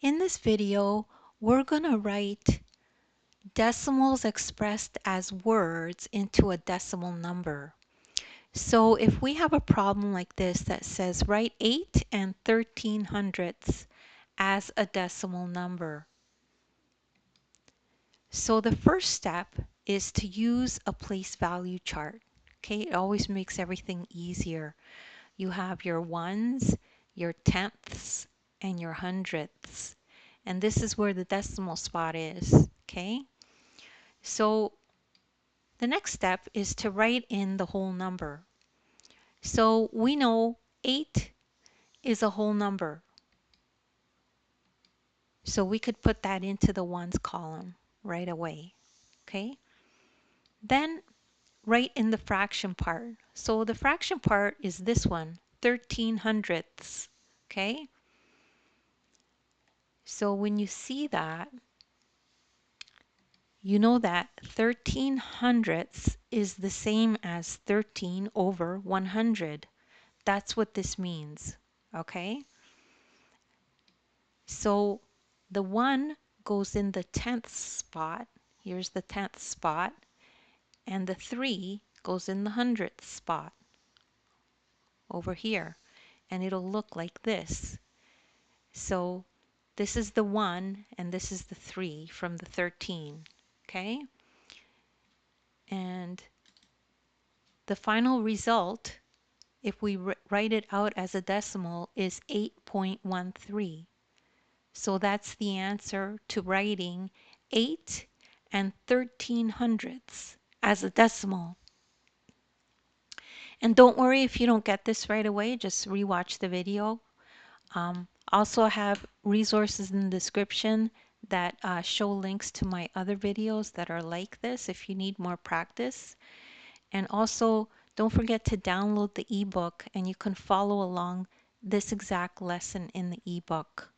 In this video, we're going to write decimals expressed as words into a decimal number. So if we have a problem like this that says write 8 and 13 hundredths as a decimal number. So the first step is to use a place value chart. Okay, it always makes everything easier. You have your ones, your tenths, and your hundredths. And this is where the decimal spot is. Okay, so the next step is to write in the whole number. So we know 8 is a whole number. So we could put that into the ones column right away. Okay, then write in the fraction part. So the fraction part is this one, 13 hundredths. Okay, so when you see that, you know that 13 hundredths is the same as 13 over 100. That's what this means. Okay, so the 1 goes in the 10th spot. Here's the 10th spot. And the 3 goes in the 100th spot over here. And it'll look like this. So this is the 1 and this is the 3 from the 13. Okay? And the final result, if we write it out as a decimal, is 8.13. So that's the answer to writing 8 and 13 hundredths as a decimal. And don't worry if you don't get this right away, just rewatch the video. Also have resources in the description that show links to my other videos that are like this if you need more practice. And also don't forget to download the ebook and you can follow along this exact lesson in the ebook.